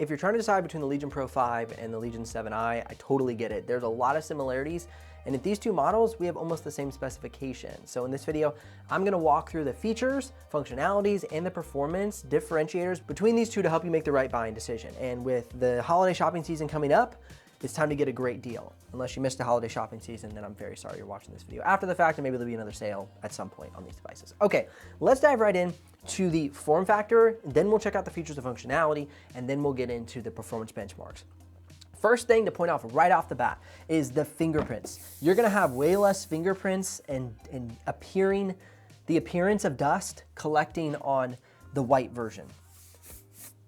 If you're trying to decide between the Legion Pro 5 and the Legion 7i, I totally get it. There's a lot of similarities, and at these two models, we have almost the same specifications. So in this video, I'm gonna walk through the features, functionalities, and the performance differentiators between these two to help you make the right buying decision. And with the holiday shopping season coming up, it's time to get a great deal. Unless you missed the holiday shopping season, then I'm very sorry you're watching this video after the fact, and maybe there'll be another sale at some point on these devices. Okay, let's dive right in to the form factor, then we'll check out the features and functionality, and then we'll get into the performance benchmarks. First thing to point out right off the bat is the fingerprints. You're gonna have way less fingerprints and the appearance of dust collecting on the white version.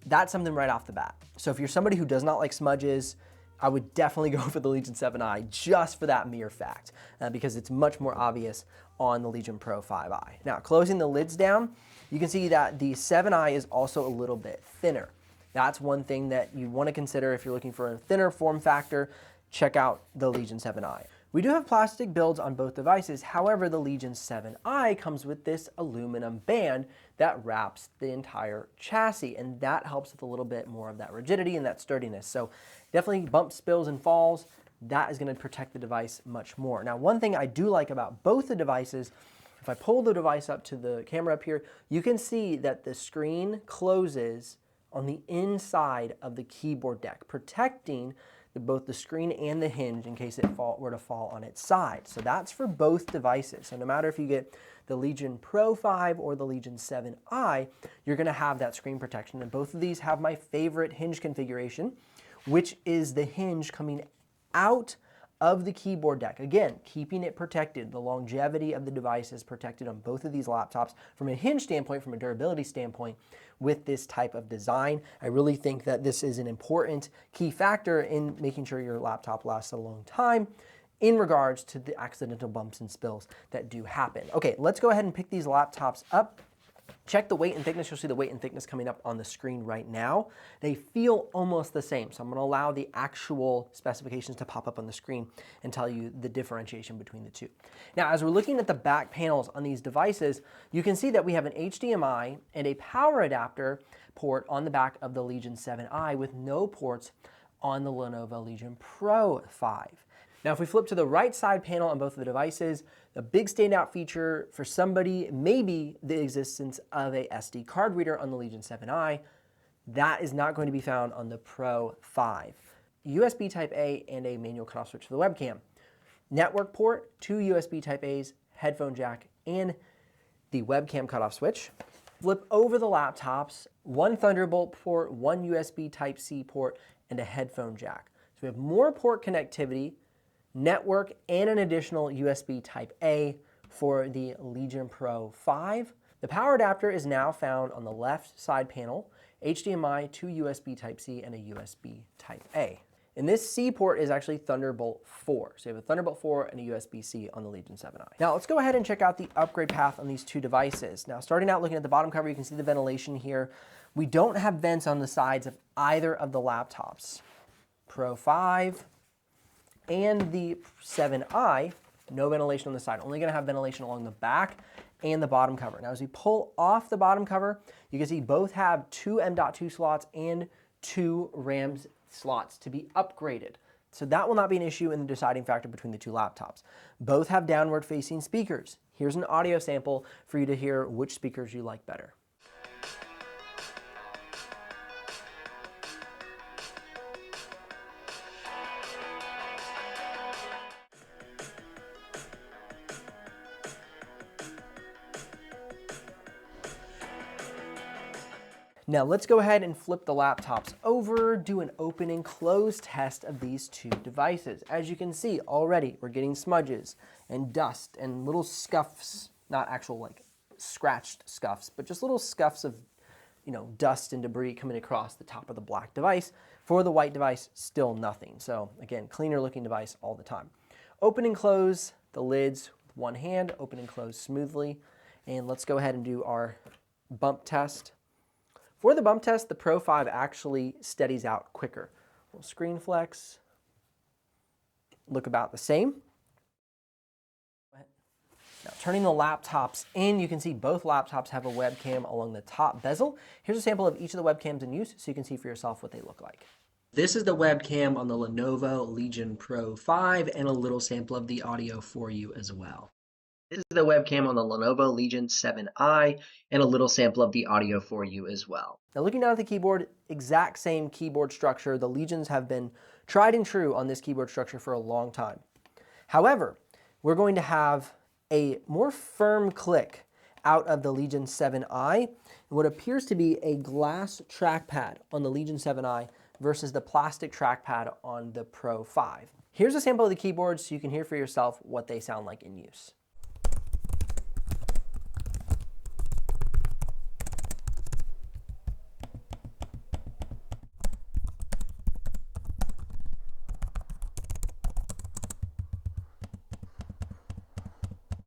That's something right off the bat. So if you're somebody who does not like smudges, I would definitely go for the Legion 7i just for that mere fact, because it's much more obvious on the Legion Pro 5i. Now, closing the lids down, you can see that the 7i is also a little bit thinner. That's one thing that you want to consider if you're looking for a thinner form factor. Check out the Legion 7i. We do have plastic builds on both devices. However, the Legion 7i comes with this aluminum band that wraps the entire chassis, and that helps with a little bit more of that rigidity and that sturdiness. So definitely bumps, spills, and falls. That is going to protect the device much more. Now, one thing I do like about both the devices, if I pull the device up to the camera up here, you can see that the screen closes on the inside of the keyboard deck, protecting both the screen and the hinge in case it were to fall on its side. So that's for both devices. So no matter if you get the Legion Pro 5 or the Legion 7i, you're gonna have that screen protection. And both of these have my favorite hinge configuration, which is the hinge coming out of the keyboard deck. Again, keeping it protected. The longevity of the device is protected on both of these laptops from a hinge standpoint, from a durability standpoint, with this type of design. I really think that this is an important key factor in making sure your laptop lasts a long time in regards to the accidental bumps and spills that do happen. Okay, let's go ahead and pick these laptops up. Check the weight and thickness. You'll see the weight and thickness coming up on the screen right now. They feel almost the same, so I'm going to allow the actual specifications to pop up on the screen and tell you the differentiation between the two. Now, as we're looking at the back panels on these devices, you can see that we have an HDMI and a power adapter port on the back of the Legion 7i with no ports on the Lenovo Legion Pro 5. Now, if we flip to the right side panel on both of the devices, the big standout feature for somebody may be the existence of a SD card reader on the Legion 7i. That is not going to be found on the Pro 5. USB Type-A and a manual cutoff switch for the webcam. Network port, 2 USB Type-A's, headphone jack, and the webcam cutoff switch. Flip over the laptops, 1 Thunderbolt port, 1 USB Type-C port, and a headphone jack. So we have more port connectivity, network, and an additional USB Type-A for the Legion Pro 5. The power adapter is now found on the left side panel, HDMI, 2 USB Type-C, and a USB Type-A. And this C port is actually Thunderbolt 4. So you have a Thunderbolt 4 and a USB-C on the Legion 7i. Now let's go ahead and check out the upgrade path on these two devices. Now starting out looking at the bottom cover, you can see the ventilation here. We don't have vents on the sides of either of the laptops. Pro 5 and the 7i, no ventilation on the side. Only gonna have ventilation along the back and the bottom cover. Now as we pull off the bottom cover, you can see both have 2 M.2 slots and 2 RAM slots to be upgraded. So that will not be an issue in the deciding factor between the two laptops. Both have downward facing speakers. Here's an audio sample for you to hear which speakers you like better. Now let's go ahead and flip the laptops over, do an open and close test of these two devices. As you can see already, we're getting smudges and dust and little scuffs, not actual like scratched scuffs, but just little scuffs of, dust and debris coming across the top of the black device. For the white device, still nothing. So again, cleaner looking device all the time. Open and close the lids with one hand, open and close smoothly. And let's go ahead and do our bump test. For the bump test, the Pro 5 actually steadies out quicker. Little screen flex, look about the same. Now, turning the laptops in, you can see both laptops have a webcam along the top bezel. Here's a sample of each of the webcams in use so you can see for yourself what they look like. This is the webcam on the Lenovo Legion Pro 5 and a little sample of the audio for you as well. This is the webcam on the Lenovo Legion 7i and a little sample of the audio for you as well. Now looking down at the keyboard, exact same keyboard structure. The Legions have been tried and true on this keyboard structure for a long time. However, we're going to have a more firm click out of the Legion 7i, and what appears to be a glass trackpad on the Legion 7i versus the plastic trackpad on the Pro 5. Here's a sample of the keyboard so you can hear for yourself what they sound like in use.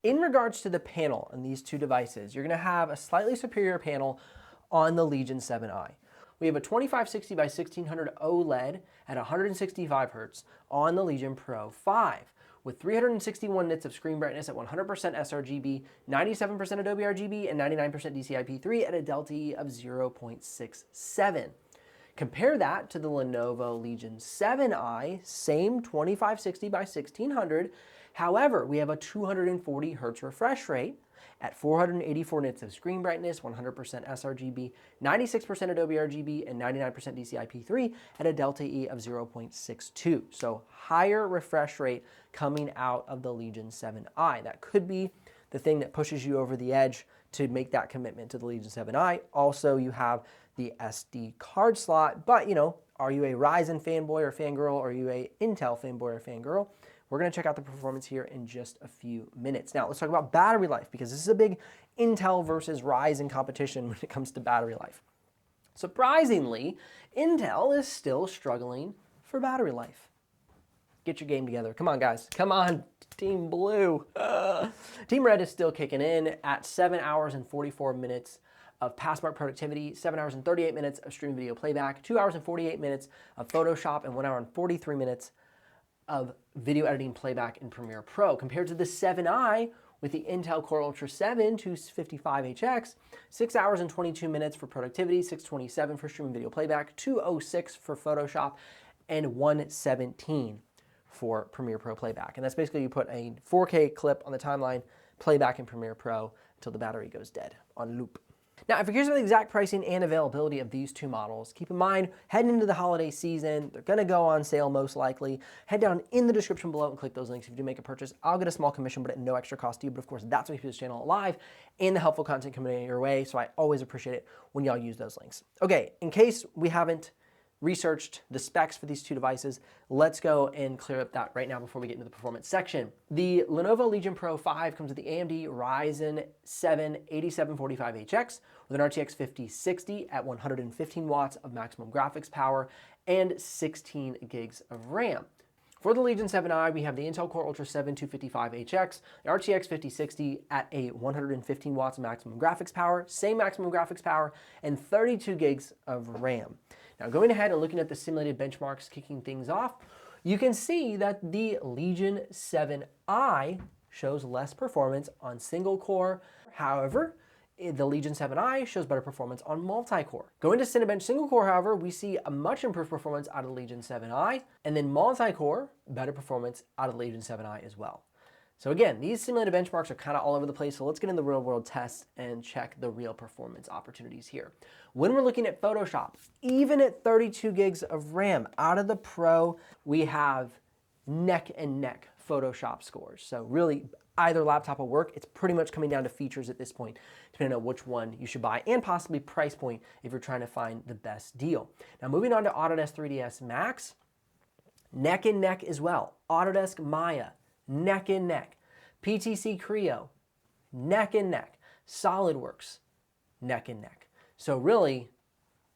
In regards to the panel on these two devices, you're going to have a slightly superior panel on the Legion 7i. We have a 2560 by 1600 OLED at 165 Hz on the Legion Pro 5 with 361 nits of screen brightness at 100% sRGB, 97% Adobe RGB, and 99% DCI-P3 at a delta E of 0.67. Compare that to the Lenovo Legion 7i, same 2560 by 1600. However, we have a 240 Hz refresh rate at 484 nits of screen brightness, 100% sRGB, 96% Adobe RGB, and 99% DCI-P3 at a delta E of 0.62. So higher refresh rate coming out of the Legion 7i. That could be the thing that pushes you over the edge to make that commitment to the Legion 7i. Also, you have the SD card slot, but are you a Ryzen fanboy or fangirl, or are you a Intel fanboy or fangirl? We're going to check out the performance here in just a few minutes. Now, let's talk about battery life, because this is a big Intel versus Ryzen competition when it comes to battery life. Surprisingly, Intel is still struggling for battery life. Get your game together. Come on, guys. Come on, Team Blue. Team Red is still kicking in at 7 hours and 44 minutes of Passmark productivity, 7 hours and 38 minutes of stream video playback, 2 hours and 48 minutes of Photoshop, and 1 hour and 43 minutes of video editing playback in Premiere Pro, compared to the 7i with the Intel Core Ultra 7 255HX, 6 hours and 22 minutes for productivity, 627 for streaming video playback, 206 for Photoshop, and 117 for Premiere Pro playback. And that's basically you put a 4K clip on the timeline, playback in Premiere Pro until the battery goes dead on loop. Now, if you're curious about the exact pricing and availability of these two models, keep in mind, heading into the holiday season, they're going to go on sale most likely. Head down in the description below and click those links. If you do make a purchase, I'll get a small commission, but at no extra cost to you. But of course, that's what keeps this channel alive and the helpful content coming your way. So I always appreciate it when y'all use those links. Okay, in case we haven't researched the specs for these two devices, let's go and clear up that right now before we get into the performance section. The Lenovo Legion Pro 5 comes with the AMD Ryzen 7 8745HX with an RTX 5060 at 115 watts of maximum graphics power and 16 gigs of RAM. For the Legion 7i, we have the Intel Core Ultra 7 255HX, the RTX 5060 at a 115 watts of maximum graphics power, same maximum graphics power, and 32 gigs of RAM. Now, going ahead and looking at the simulated benchmarks kicking things off, you can see that the Legion 7i shows less performance on single core. However, the Legion 7i shows better performance on multi-core. Going to Cinebench single core, however, we see a much improved performance out of the Legion 7i, and then multi-core, better performance out of the Legion 7i as well. So again, these simulated benchmarks are kind of all over the place, so let's get into the real world tests and check the real performance opportunities here. When we're looking at Photoshop, even at 32 gigs of RAM out of the Pro, we have neck and neck Photoshop scores. So really, either laptop will work. It's pretty much coming down to features at this point, depending on which one you should buy, and possibly price point if you're trying to find the best deal. Now moving on to Autodesk 3ds Max, neck and neck as well. Autodesk Maya, neck and neck. PTC Creo, neck and neck. SolidWorks, neck and neck. So really,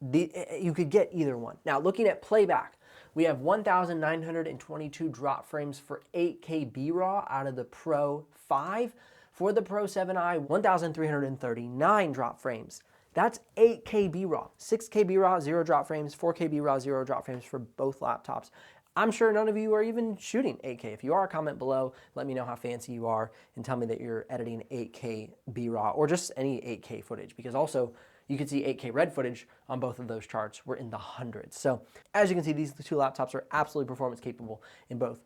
you could get either one. Now looking at playback, we have 1,922 drop frames for 8K B-RAW out of the Pro 5. For the Pro 7i, 1,339 drop frames. That's 8K B-RAW. 6K B-RAW, 0 drop frames. 4K B-RAW, 0 drop frames for both laptops I'm sure none of you are even shooting 8K. If you are, comment below, let me know how fancy you are, and tell me that you're editing 8K B-raw or just any 8K footage, because also you can see 8K red footage on both of those charts. We're in the hundreds. So as you can see, these two laptops are absolutely performance capable in both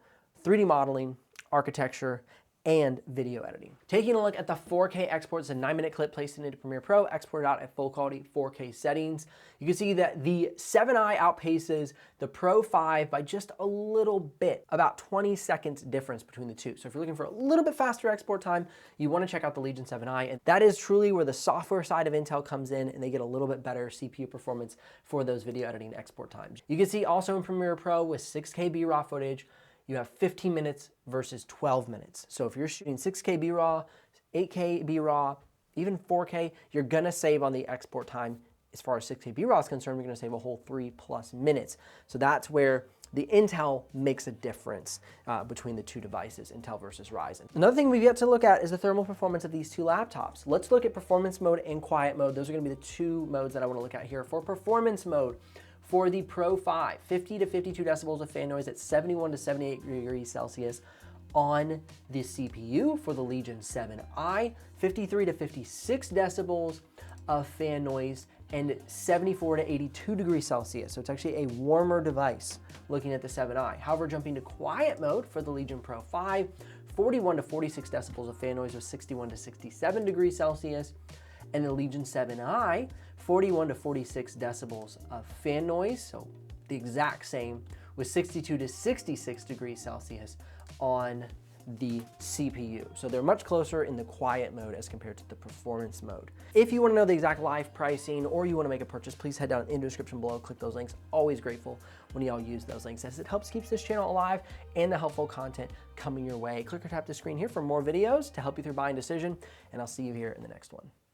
3D modeling, architecture, and video editing. Taking a look at the 4K export, it's a 9-minute clip placed into Premiere Pro, exported out at full quality 4K settings. You can see that the 7i outpaces the Pro 5 by just a little bit, about 20 seconds difference between the two. So if you're looking for a little bit faster export time, you want to check out the Legion 7i, and that is truly where the software side of Intel comes in, and they get a little bit better CPU performance for those video editing export times. You can see also in Premiere Pro with 6K B-raw footage, you have 15 minutes versus 12 minutes. So if you're shooting 6K B-raw, 8K B-raw, even 4K, you're gonna save on the export time. As far as 6K B-raw is concerned, you're gonna save a whole 3+ minutes. So that's where the Intel makes a difference between the two devices, Intel versus Ryzen. Another thing we've yet to look at is the thermal performance of these two laptops. Let's look at performance mode and quiet mode. Those are gonna be the two modes that I wanna look at here. For performance mode, for the Pro 5, 50 to 52 decibels of fan noise at 71 to 78 degrees Celsius on the CPU. For the Legion 7i, 53 to 56 decibels of fan noise and 74 to 82 degrees Celsius. So it's actually a warmer device looking at the 7i. However, jumping to quiet mode for the Legion Pro 5, 41 to 46 decibels of fan noise with 61 to 67 degrees Celsius. And the Legion 7i, 41 to 46 decibels of fan noise, so the exact same, with 62 to 66 degrees Celsius on the CPU. So they're much closer in the quiet mode as compared to the performance mode. If you want to know the exact live pricing or you want to make a purchase, please head down in the description below, click those links. Always grateful when y'all use those links, as it helps keep this channel alive and the helpful content coming your way. Click or tap the screen here for more videos to help you through buying decision, and I'll see you here in the next one.